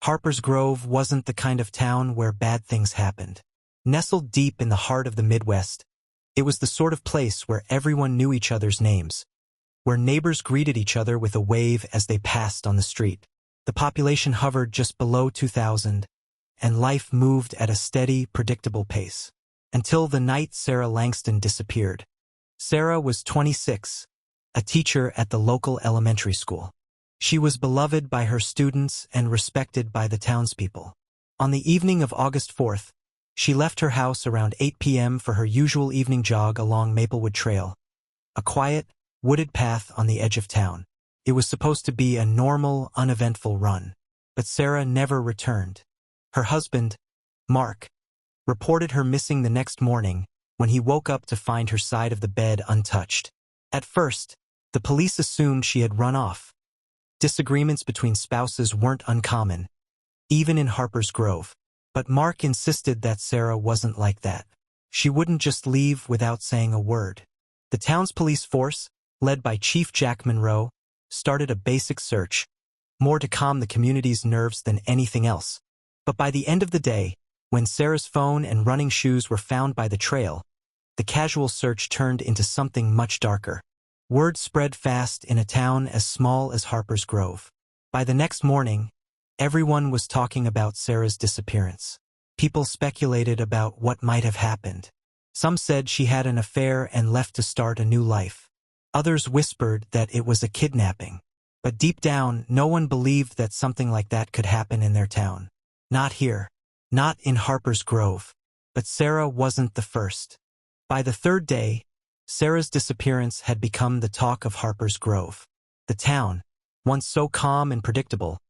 Harper's Grove wasn't the kind of town where bad things happened. Nestled deep in the heart of the Midwest, it was the sort of place where everyone knew each other's names, where neighbors greeted each other with a wave as they passed on the street. The population hovered just below 2,000, and life moved at a steady, predictable pace. Until the night Sarah Langston disappeared. Sarah was 26, a teacher at the local elementary school. She was beloved by her students and respected by the townspeople. On the evening of August 4th, she left her house around 8 p.m. for her usual evening jog along Maplewood Trail, a quiet, wooded path on the edge of town. It was supposed to be a normal, uneventful run, but Sarah never returned. Her husband, Mark, reported her missing the next morning when he woke up to find her side of the bed untouched. At first, the police assumed she had run off. Disagreements between spouses weren't uncommon, even in Harper's Grove. But Mark insisted that Sarah wasn't like that. She wouldn't just leave without saying a word. The town's police force, led by Chief Jack Monroe, started a basic search, more to calm the community's nerves than anything else. But by the end of the day, when Sarah's phone and running shoes were found by the trail, the casual search turned into something much darker. Word spread fast in a town as small as Harper's Grove. By the next morning, everyone was talking about Sarah's disappearance. People speculated about what might have happened. Some said she had an affair and left to start a new life. Others whispered that it was a kidnapping. But deep down, no one believed that something like that could happen in their town. Not here. Not in Harper's Grove. But Sarah wasn't the first. By the third day, Sarah's disappearance had become the talk of Harper's Grove. The town, once so calm and predictable,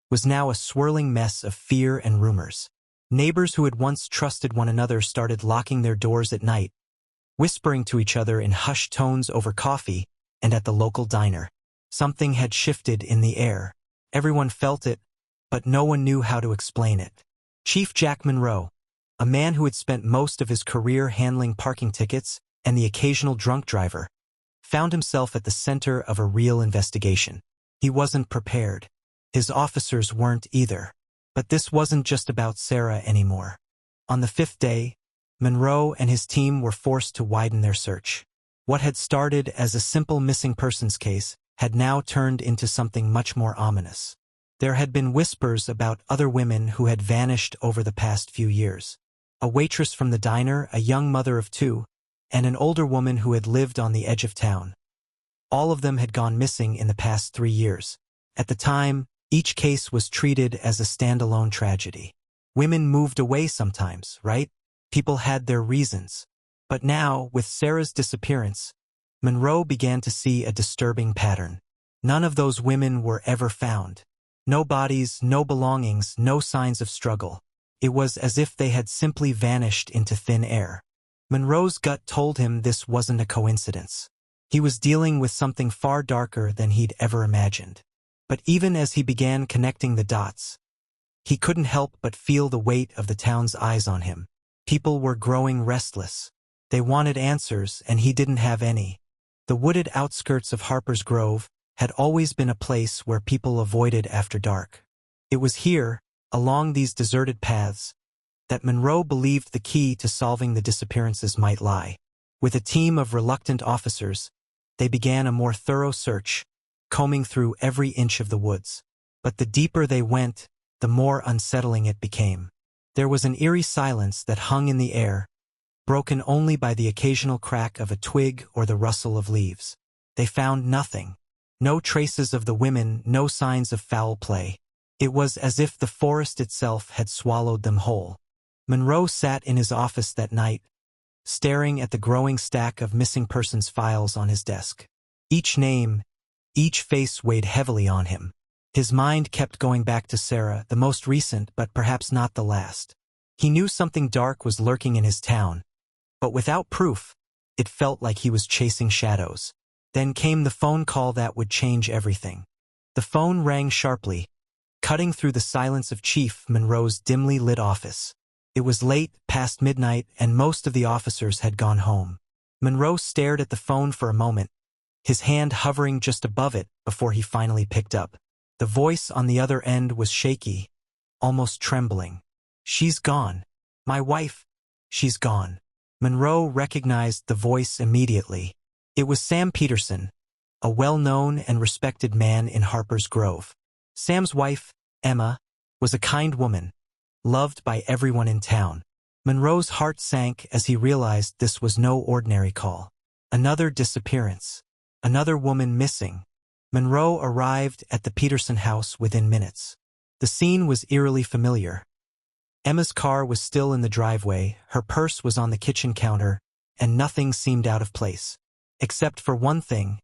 was now a swirling mess of fear and rumors. Neighbors who had once trusted one another started locking their doors at night, whispering to each other in hushed tones over coffee and at the local diner. Something had shifted in the air. Everyone felt it, but no one knew how to explain it. Chief Jack Monroe, a man who had spent most of his career handling parking tickets and the occasional drunk driver, found himself at the center of a real investigation. He wasn't prepared. His officers weren't either. But this wasn't just about Sarah anymore. On the fifth day, Monroe and his team were forced to widen their search. What had started as a simple missing persons case had now turned into something much more ominous. There had been whispers about other women who had vanished over the past few years. A waitress from the diner, a young mother of two, and an older woman who had lived on the edge of town. All of them had gone missing in the past 3 years. At the time, each case was treated as a standalone tragedy. Women moved away sometimes, right? People had their reasons. But now, with Sarah's disappearance, Monroe began to see a disturbing pattern. None of those women were ever found. No bodies, no belongings, no signs of struggle. It was as if they had simply vanished into thin air. Monroe's gut told him this wasn't a coincidence. He was dealing with something far darker than he'd ever imagined. But even as he began connecting the dots, he couldn't help but feel the weight of the town's eyes on him. People were growing restless. They wanted answers, and he didn't have any. The wooded outskirts of Harper's Grove had always been a place where people avoided after dark. It was here, along these deserted paths, that Monroe believed the key to solving the disappearances might lie. With a team of reluctant officers, they began a more thorough search, combing through every inch of the woods. But the deeper they went, the more unsettling it became. There was an eerie silence that hung in the air, broken only by the occasional crack of a twig or the rustle of leaves. They found nothing. No traces of the women, no signs of foul play. It was as if the forest itself had swallowed them whole. Monroe sat in his office that night, staring at the growing stack of missing persons files on his desk. Each name, each face weighed heavily on him. His mind kept going back to Sarah, the most recent but perhaps not the last. He knew something dark was lurking in his town, but without proof, it felt like he was chasing shadows. Then came the phone call that would change everything. The phone rang sharply, cutting through the silence of Chief Monroe's dimly lit office. It was late, past midnight, and most of the officers had gone home. Monroe stared at the phone for a moment, his hand hovering just above it before he finally picked up. The voice on the other end was shaky, almost trembling. "She's gone. My wife, she's gone." Monroe recognized the voice immediately. It was Sam Peterson, a well-known and respected man in Harper's Grove. Sam's wife, Emma, was a kind woman, loved by everyone in town. Monroe's heart sank as he realized this was no ordinary call. Another disappearance. Another woman missing. Monroe arrived at the Peterson house within minutes. The scene was eerily familiar. Emma's car was still in the driveway, her purse was on the kitchen counter, and nothing seemed out of place. Except for one thing.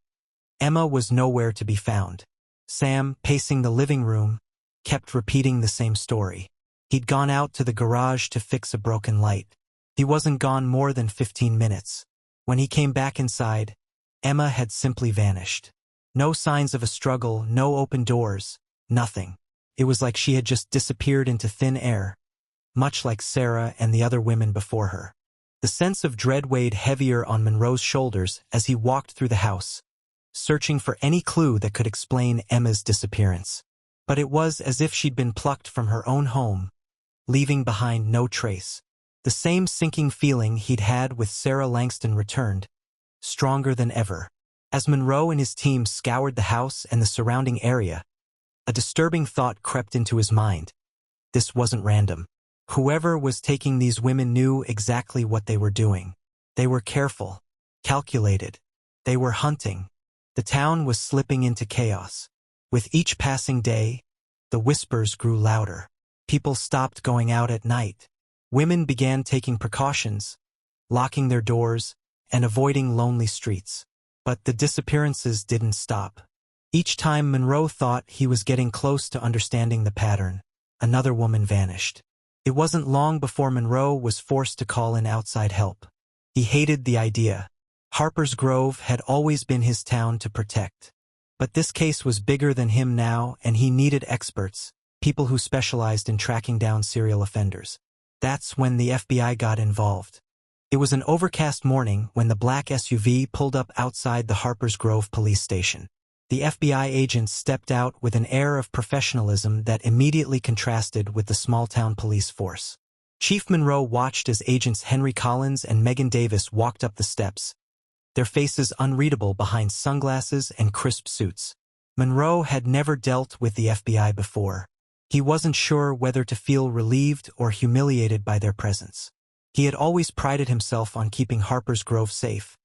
Emma was nowhere to be found. Sam, pacing the living room, kept repeating the same story. He'd gone out to the garage to fix a broken light. He wasn't gone more than 15 minutes. When he came back inside, Emma had simply vanished. No signs of a struggle, no open doors, nothing. It was like she had just disappeared into thin air, much like Sarah and the other women before her. The sense of dread weighed heavier on Monroe's shoulders as he walked through the house, searching for any clue that could explain Emma's disappearance. But it was as if she'd been plucked from her own home, leaving behind no trace. The same sinking feeling he'd had with Sarah Langston returned, stronger than ever. As Monroe and his team scoured the house and the surrounding area, a disturbing thought crept into his mind. This wasn't random. Whoever was taking these women knew exactly what they were doing. They were careful, calculated. They were hunting. The town was slipping into chaos. With each passing day, the whispers grew louder. People stopped going out at night. Women began taking precautions, locking their doors, and avoiding lonely streets. But the disappearances didn't stop. Each time Monroe thought he was getting close to understanding the pattern, another woman vanished. It wasn't long before Monroe was forced to call in outside help. He hated the idea. Harper's Grove had always been his town to protect. But this case was bigger than him now, and he needed experts, people who specialized in tracking down serial offenders. That's when the FBI got involved. It was an overcast morning when the black SUV pulled up outside the Harper's Grove police station. The FBI agents stepped out with an air of professionalism that immediately contrasted with the small-town police force. Chief Monroe watched as Agents Henry Collins and Megan Davis walked up the steps, their faces unreadable behind sunglasses and crisp suits. Monroe had never dealt with the FBI before. He wasn't sure whether to feel relieved or humiliated by their presence. He had always prided himself on keeping Harper's Grove safe.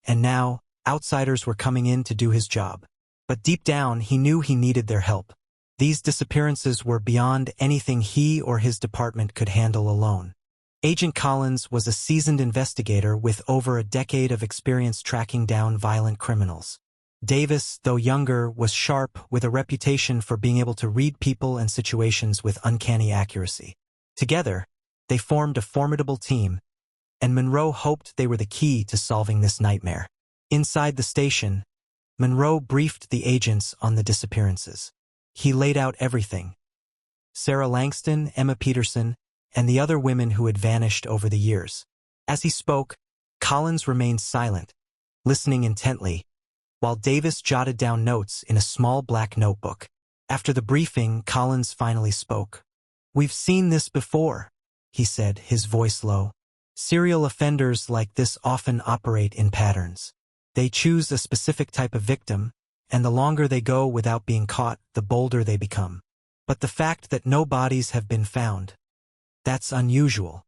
And now, outsiders were coming in to do his job. But deep down, he knew he needed their help. These disappearances were beyond anything he or his department could handle alone. Agent Collins was a seasoned investigator with over a decade of experience tracking down violent criminals. Davis, though younger, was sharp, with a reputation for being able to read people and situations with uncanny accuracy. Together, they formed a formidable team, and Monroe hoped they were the key to solving this nightmare. Inside the station, Monroe briefed the agents on the disappearances. He laid out everything: Sarah Langston, Emma Peterson, and the other women who had vanished over the years. As he spoke, Collins remained silent, listening intently, while Davis jotted down notes in a small black notebook. After the briefing, Collins finally spoke. "We've seen this before," he said, his voice low. "Serial offenders like this often operate in patterns. They choose a specific type of victim, and the longer they go without being caught, the bolder they become. But the fact that no bodies have been found, that's unusual."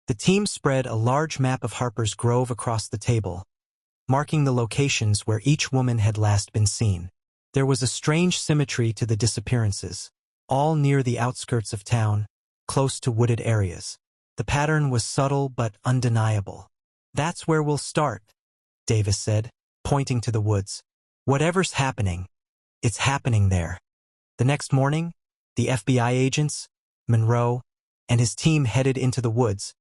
The team spread a large map of Harper's Grove across the table, marking the locations where each woman had last been seen. There was a strange symmetry to the disappearances, all near the outskirts of town, close to wooded areas. The pattern was subtle but undeniable. "That's where we'll start," Davis said, pointing to the woods. "Whatever's happening, it's happening there." The next morning, the FBI agents, Monroe, and his team headed into the woods,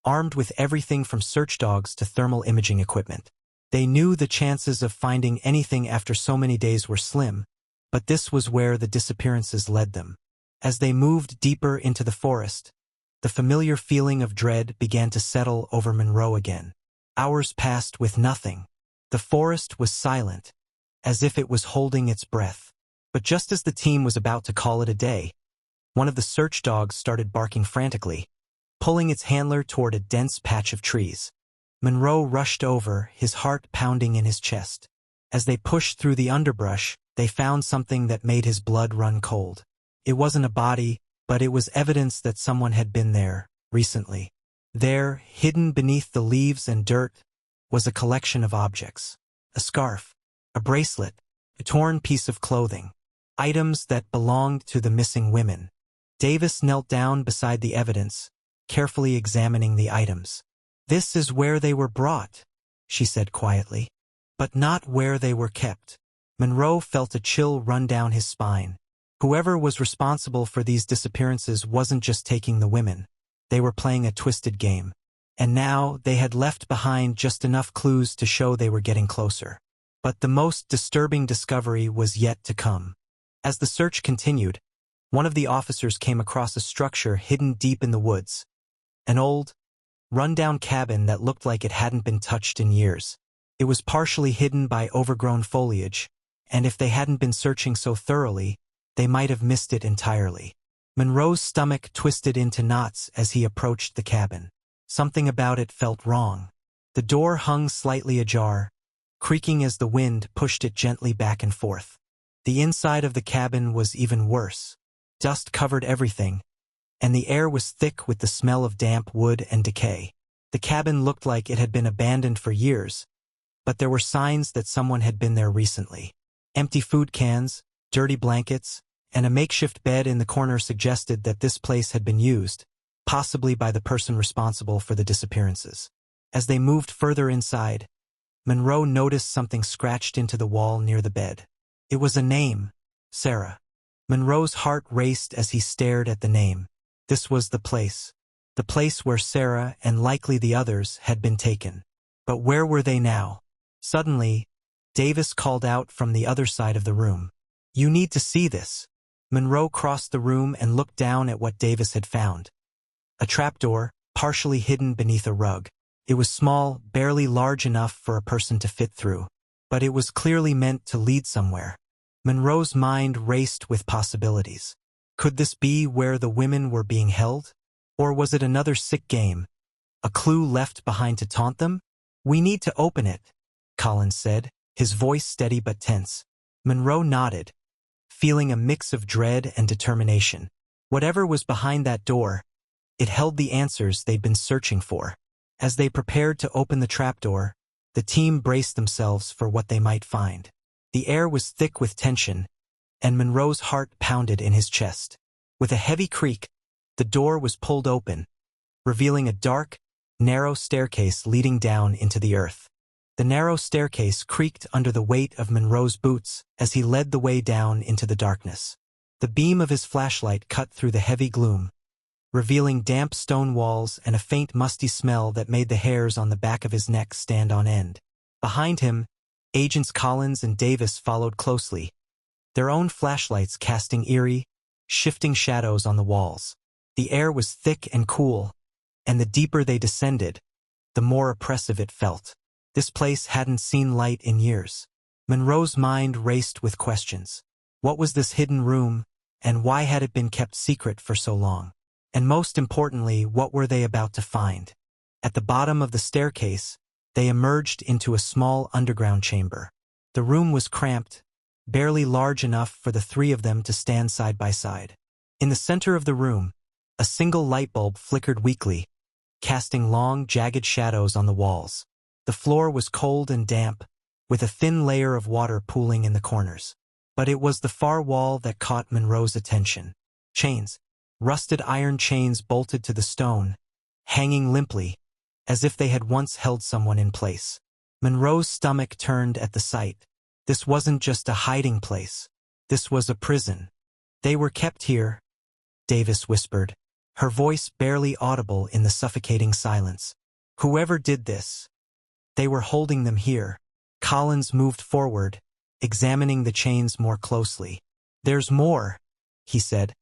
armed with everything from search dogs to thermal imaging equipment. They knew the chances of finding anything after so many days were slim, but this was where the disappearances led them. As they moved deeper into the forest, the familiar feeling of dread began to settle over Monroe again. Hours passed with nothing. The forest was silent, as if it was holding its breath. But just as the team was about to call it a day, One of the search dogs started barking frantically, pulling its handler toward a dense patch of trees. Monroe rushed over, his heart pounding in his chest. As they pushed through the underbrush, they found something that made his blood run cold. It wasn't a body, but it was evidence that someone had been there, recently. There, hidden beneath the leaves and dirt, was a collection of objects. A scarf, a bracelet, a torn piece of clothing. Items that belonged to the missing women. Davis knelt down beside the evidence, carefully examining the items. "This is where they were brought," she said quietly. "But not where they were kept." Monroe felt a chill run down his spine. Whoever was responsible for these disappearances wasn't just taking the women. They were playing a twisted game. And now they had left behind just enough clues to show they were getting closer. But the most disturbing discovery was yet to come. As the search continued, one of the officers came across a structure hidden deep in the woods. An old, run-down cabin that looked like it hadn't been touched in years. It was partially hidden by overgrown foliage, and if they hadn't been searching so thoroughly, they might have missed it entirely. Monroe's stomach twisted into knots as he approached the cabin. Something about it felt wrong. The door hung slightly ajar, creaking as the wind pushed it gently back and forth. The inside of the cabin was even worse. Dust covered everything, and the air was thick with the smell of damp wood and decay. The cabin looked like it had been abandoned for years, but there were signs that someone had been there recently. Empty food cans, dirty blankets, and a makeshift bed in the corner suggested that this place had been used, possibly by the person responsible for the disappearances. As they moved further inside, Monroe noticed something scratched into the wall near the bed. It was a name, Sarah. Monroe's heart raced as he stared at the name. This was the place where Sarah and likely the others had been taken. But where were they now? Suddenly, Davis called out from the other side of the room. "You need to see this." Monroe crossed the room and looked down at what Davis had found. A trapdoor, partially hidden beneath a rug. It was small, barely large enough for a person to fit through. But it was clearly meant to lead somewhere. Monroe's mind raced with possibilities. Could this be where the women were being held? Or was it another sick game? A clue left behind to taunt them? "We need to open it," Collins said, his voice steady but tense. Monroe nodded, feeling a mix of dread and determination. Whatever was behind that door, it held the answers they'd been searching for. As they prepared to open the trapdoor, the team braced themselves for what they might find. The air was thick with tension, and Monroe's heart pounded in his chest. With a heavy creak, the door was pulled open, revealing a dark, narrow staircase leading down into the earth. The narrow staircase creaked under the weight of Monroe's boots as he led the way down into the darkness. The beam of his flashlight cut through the heavy gloom, revealing damp stone walls and a faint musty smell that made the hairs on the back of his neck stand on end. Behind him, Agents Collins and Davis followed closely, their own flashlights casting eerie, shifting shadows on the walls. The air was thick and cool, and the deeper they descended, the more oppressive it felt. This place hadn't seen light in years. Monroe's mind raced with questions. What was this hidden room, and why had it been kept secret for so long? And most importantly, what were they about to find? At the bottom of the staircase, they emerged into a small underground chamber. The room was cramped, barely large enough for the three of them to stand side by side. In the center of the room, a single light bulb flickered weakly, casting long, jagged shadows on the walls. The floor was cold and damp, with a thin layer of water pooling in the corners. But it was the far wall that caught Monroe's attention. Chains, rusted iron chains bolted to the stone, hanging limply, as if they had once held someone in place. Monroe's stomach turned at the sight. This wasn't just a hiding place. This was a prison. They were kept here, Davis whispered, her voice barely audible in the suffocating silence. Whoever did this, they were holding them here. Collins moved forward, examining the chains more closely. "There's more," he said,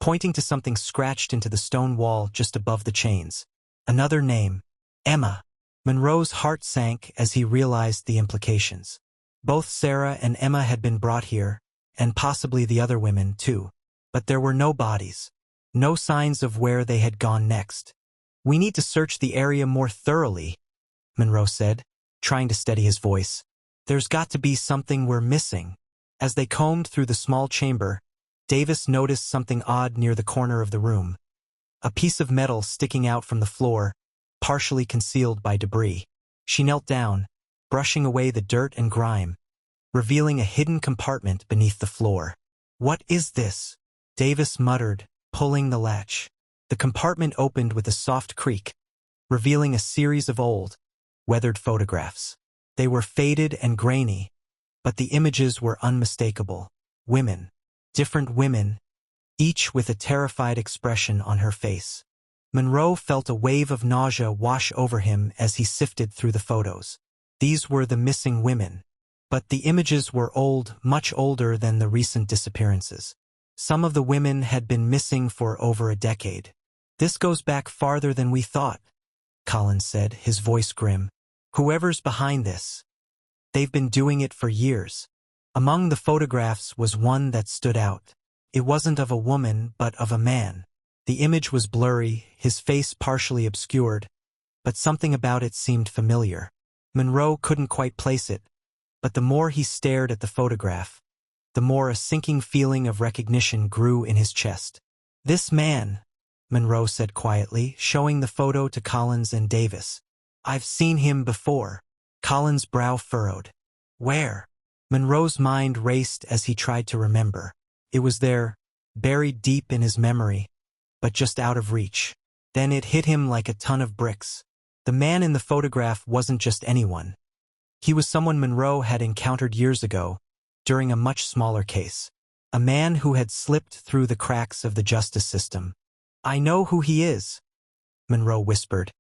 pointing to something scratched into the stone wall just above the chains. Another name, Emma. Monroe's heart sank as he realized the implications. Both Sarah and Emma had been brought here, and possibly the other women, too. But there were no bodies. No signs of where they had gone next. "We need to search the area more thoroughly," Monroe said, trying to steady his voice. "There's got to be something we're missing." As they combed through the small chamber, Davis noticed something odd near the corner of the room. A piece of metal sticking out from the floor, partially concealed by debris. She knelt down, brushing away the dirt and grime, revealing a hidden compartment beneath the floor. "What is this?" Davis muttered, pulling the latch. The compartment opened with a soft creak, revealing a series of old, weathered photographs. They were faded and grainy, but the images were unmistakable. Women. Different women, each with a terrified expression on her face. Monroe felt a wave of nausea wash over him as he sifted through the photos. These were the missing women. But the images were old, much older than the recent disappearances. Some of the women had been missing for over a decade. "This goes back farther than we thought," Collins said, his voice grim. "Whoever's behind this, they've been doing it for years." Among the photographs was one that stood out. It wasn't of a woman, but of a man. The image was blurry, his face partially obscured, but something about it seemed familiar. Monroe couldn't quite place it, but the more he stared at the photograph, the more a sinking feeling of recognition grew in his chest. "This man," Monroe said quietly, showing the photo to Collins and Davis. "I've seen him before." Collins' brow furrowed. "Where?" Monroe's mind raced as he tried to remember. It was there, buried deep in his memory, but just out of reach. Then it hit him like a ton of bricks. The man in the photograph wasn't just anyone. He was someone Monroe had encountered years ago, during a much smaller case. A man who had slipped through the cracks of the justice system. "I know who he is," Monroe whispered,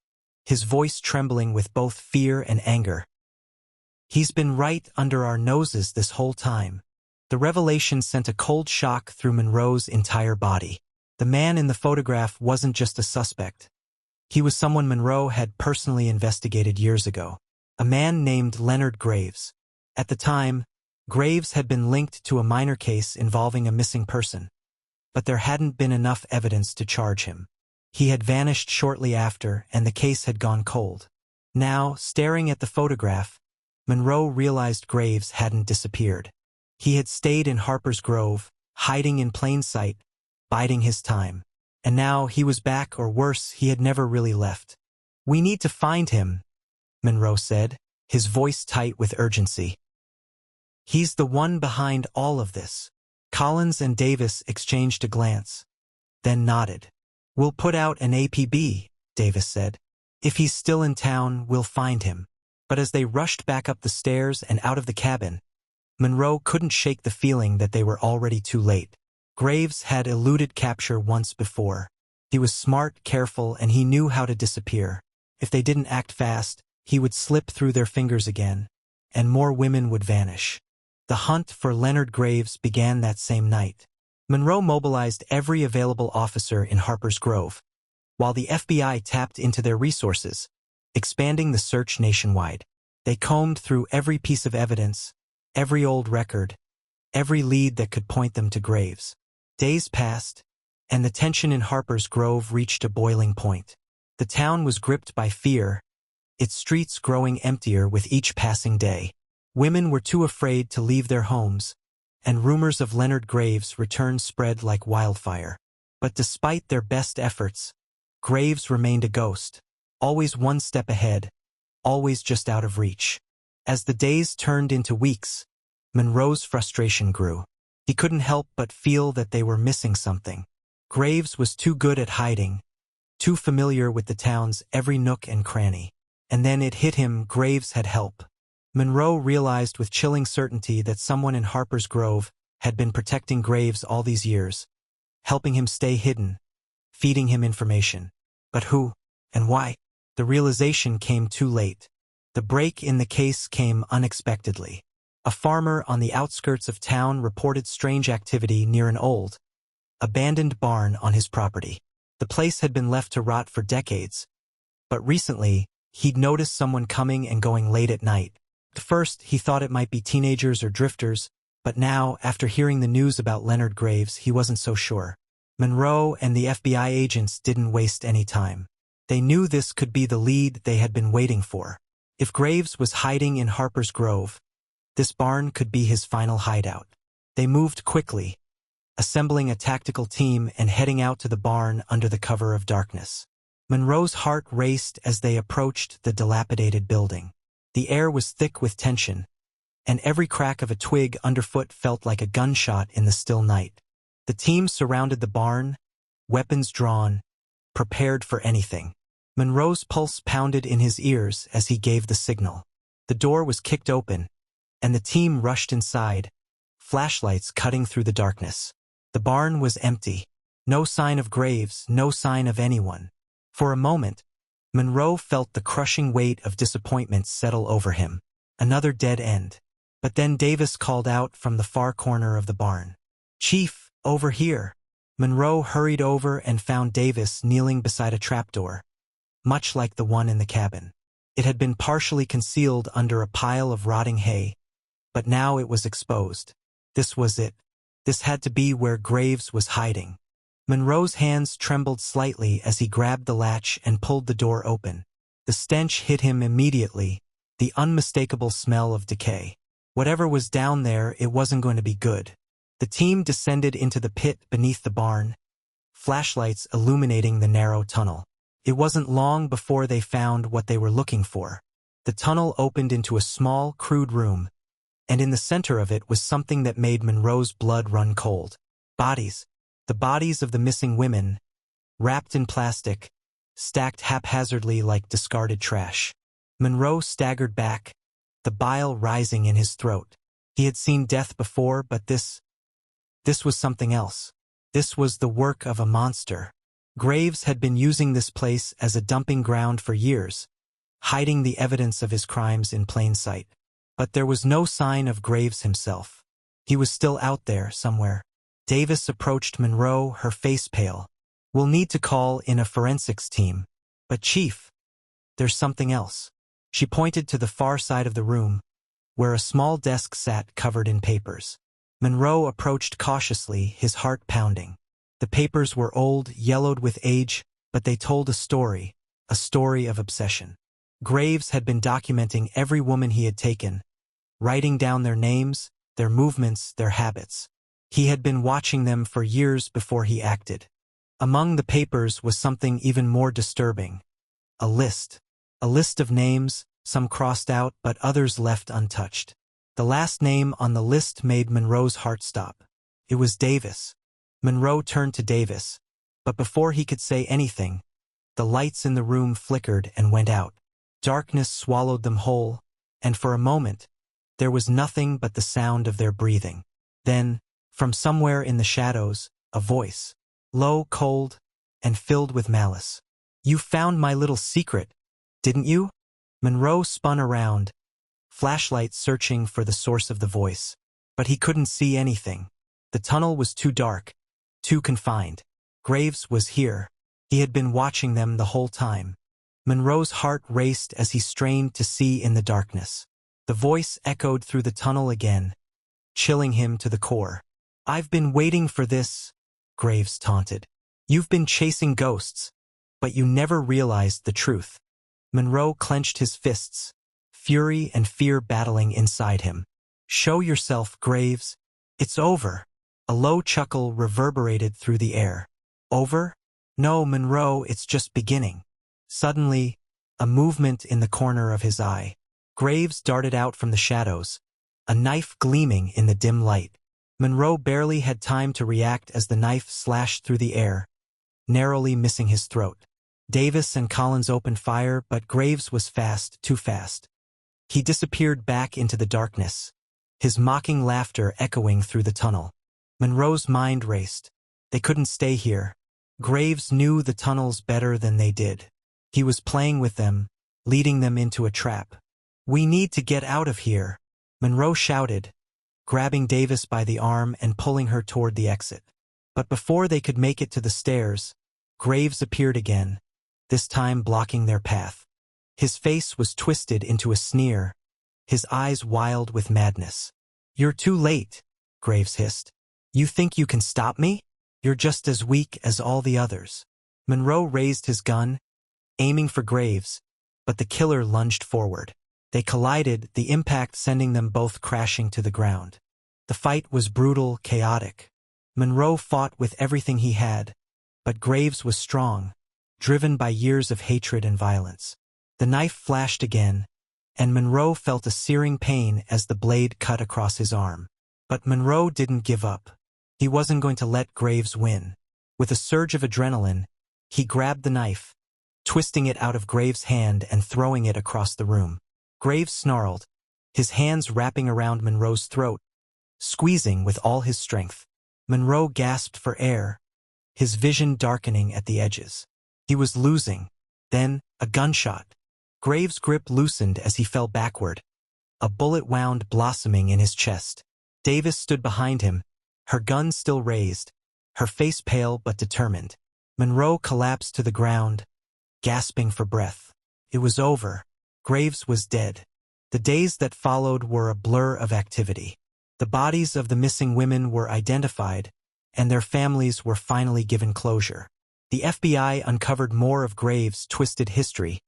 his voice trembling with both fear and anger. "He's been right under our noses this whole time." The revelation sent a cold shock through Monroe's entire body. The man in the photograph wasn't just a suspect. He was someone Monroe had personally investigated years ago. A man named Leonard Graves. At the time, Graves had been linked to a minor case involving a missing person, but there hadn't been enough evidence to charge him. He had vanished shortly after, and the case had gone cold. Now, staring at the photograph, Monroe realized Graves hadn't disappeared. He had stayed in Harper's Grove, hiding in plain sight, biding his time. And now he was back, or worse, he had never really left. "We need to find him," Monroe said, his voice tight with urgency. "He's the one behind all of this." Collins and Davis exchanged a glance, then nodded. "We'll put out an APB," Davis said. "If he's still in town, we'll find him." But as they rushed back up the stairs and out of the cabin, Monroe couldn't shake the feeling that they were already too late. Graves had eluded capture once before. He was smart, careful, and he knew how to disappear. If they didn't act fast, he would slip through their fingers again, and more women would vanish. The hunt for Leonard Graves began that same night. Monroe mobilized every available officer in Harper's Grove, while the FBI tapped into their resources, expanding the search nationwide. They combed through every piece of evidence, every old record, every lead that could point them to Graves. Days passed, and the tension in Harper's Grove reached a boiling point. The town was gripped by fear, its streets growing emptier with each passing day. Women were too afraid to leave their homes, and rumors of Leonard Graves' return spread like wildfire. But despite their best efforts, Graves remained a ghost, always one step ahead, always just out of reach. As the days turned into weeks, Monroe's frustration grew. He couldn't help but feel that they were missing something. Graves was too good at hiding, too familiar with the town's every nook and cranny. And then it hit him: Graves had help. Monroe realized with chilling certainty that someone in Harper's Grove had been protecting Graves all these years, helping him stay hidden, feeding him information. But who and why? The realization came too late. The break in the case came unexpectedly. A farmer on the outskirts of town reported strange activity near an old, abandoned barn on his property. The place had been left to rot for decades, but recently, he'd noticed someone coming and going late at night. At first, he thought it might be teenagers or drifters, but now, after hearing the news about Leonard Graves, he wasn't so sure. Monroe and the FBI agents didn't waste any time. They knew this could be the lead they had been waiting for. If Graves was hiding in Harper's Grove, this barn could be his final hideout. They moved quickly, assembling a tactical team and heading out to the barn under the cover of darkness. Monroe's heart raced as they approached the dilapidated building. The air was thick with tension, and every crack of a twig underfoot felt like a gunshot in the still night. The team surrounded the barn, weapons drawn, prepared for anything. Monroe's pulse pounded in his ears as he gave the signal. The door was kicked open, and the team rushed inside, flashlights cutting through the darkness. The barn was empty. No sign of Graves, no sign of anyone. For a moment, Monroe felt the crushing weight of disappointment settle over him. Another dead end. But then Davis called out from the far corner of the barn. "Chief, over here." Monroe hurried over and found Davis kneeling beside a trapdoor, much like the one in the cabin. It had been partially concealed under a pile of rotting hay, but now it was exposed. This was it. This had to be where Graves was hiding. Monroe's hands trembled slightly as he grabbed the latch and pulled the door open. The stench hit him immediately, the unmistakable smell of decay. Whatever was down there, it wasn't going to be good. The team descended into the pit beneath the barn, flashlights illuminating the narrow tunnel. It wasn't long before they found what they were looking for. The tunnel opened into a small, crude room, and in the center of it was something that made Monroe's blood run cold. Bodies. The bodies of the missing women, wrapped in plastic, stacked haphazardly like discarded trash. Monroe staggered back, the bile rising in his throat. He had seen death before, but this was something else. This was the work of a monster. Graves had been using this place as a dumping ground for years, hiding the evidence of his crimes in plain sight. But there was no sign of Graves himself. He was still out there somewhere. Davis approached Monroe, her face pale. "We'll need to call in a forensics team. But Chief, there's something else." She pointed to the far side of the room, where a small desk sat covered in papers. Monroe approached cautiously, his heart pounding. The papers were old, yellowed with age, but they told a story of obsession. Graves had been documenting every woman he had taken, writing down their names, their movements, their habits. He had been watching them for years before he acted. Among the papers was something even more disturbing. A list. A list of names, some crossed out but others left untouched. The last name on the list made Monroe's heart stop. It was Davis. Monroe turned to Davis, but before he could say anything, the lights in the room flickered and went out. Darkness swallowed them whole, and for a moment, there was nothing but the sound of their breathing. Then, from somewhere in the shadows, a voice, low, cold, and filled with malice. "You found my little secret, didn't you?" Monroe spun around, flashlight searching for the source of the voice. But he couldn't see anything. The tunnel was too dark, too confined. Graves was here. He had been watching them the whole time. Monroe's heart raced as he strained to see in the darkness. The voice echoed through the tunnel again, chilling him to the core. "I've been waiting for this," Graves taunted. "You've been chasing ghosts, but you never realized the truth." Monroe clenched his fists, fury and fear battling inside him. "Show yourself, Graves. It's over." A low chuckle reverberated through the air. "Over? No, Monroe, it's just beginning." Suddenly, a movement in the corner of his eye. Graves darted out from the shadows, a knife gleaming in the dim light. Monroe barely had time to react as the knife slashed through the air, narrowly missing his throat. Davis and Collins opened fire, but Graves was fast, too fast. He disappeared back into the darkness, his mocking laughter echoing through the tunnel. Monroe's mind raced. They couldn't stay here. Graves knew the tunnels better than they did. He was playing with them, leading them into a trap. "We need to get out of here," Monroe shouted, grabbing Davis by the arm and pulling her toward the exit. But before they could make it to the stairs, Graves appeared again, this time blocking their path. His face was twisted into a sneer, his eyes wild with madness. "You're too late," Graves hissed. "You think you can stop me? You're just as weak as all the others. Monroe raised his gun, aiming for Graves, but the killer lunged forward. They collided, the impact sending them both crashing to the ground. The fight was brutal, chaotic. Monroe fought with everything he had, but Graves was strong, driven by years of hatred and violence. The knife flashed again, and Monroe felt a searing pain as the blade cut across his arm. But Monroe didn't give up. He wasn't going to let Graves win. With a surge of adrenaline, he grabbed the knife, twisting it out of Graves' hand and throwing it across the room. Graves snarled, his hands wrapping around Monroe's throat, squeezing with all his strength. Monroe gasped for air, his vision darkening at the edges. He was losing. Then, a gunshot. Graves' grip loosened as he fell backward. A bullet wound blossoming in his chest. Davis stood behind him, her gun still raised, her face pale but determined. Monroe collapsed to the ground, gasping for breath. It was over. Graves was dead. The days that followed were a blur of activity. The bodies of the missing women were identified, and their families were finally given closure. The FBI uncovered more of Graves' twisted history,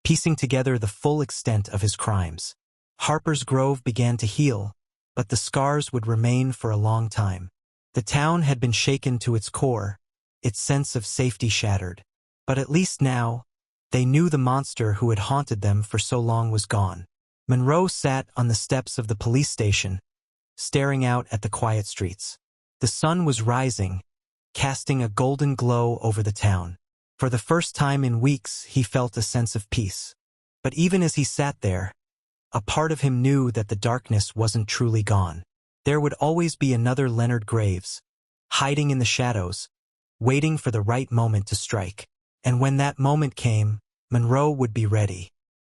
piecing together the full extent of his crimes. Harper's Grove began to heal, but the scars would remain for a long time. The town had been shaken to its core, its sense of safety shattered. But at least now, they knew the monster who had haunted them for so long was gone. Monroe sat on the steps of the police station, staring out at the quiet streets. The sun was rising, casting a golden glow over the town. For the first time in weeks, he felt a sense of peace. But even as he sat there, a part of him knew that the darkness wasn't truly gone. There would always be another Leonard Graves, hiding in the shadows, waiting for the right moment to strike. And when that moment came, Monroe would be ready.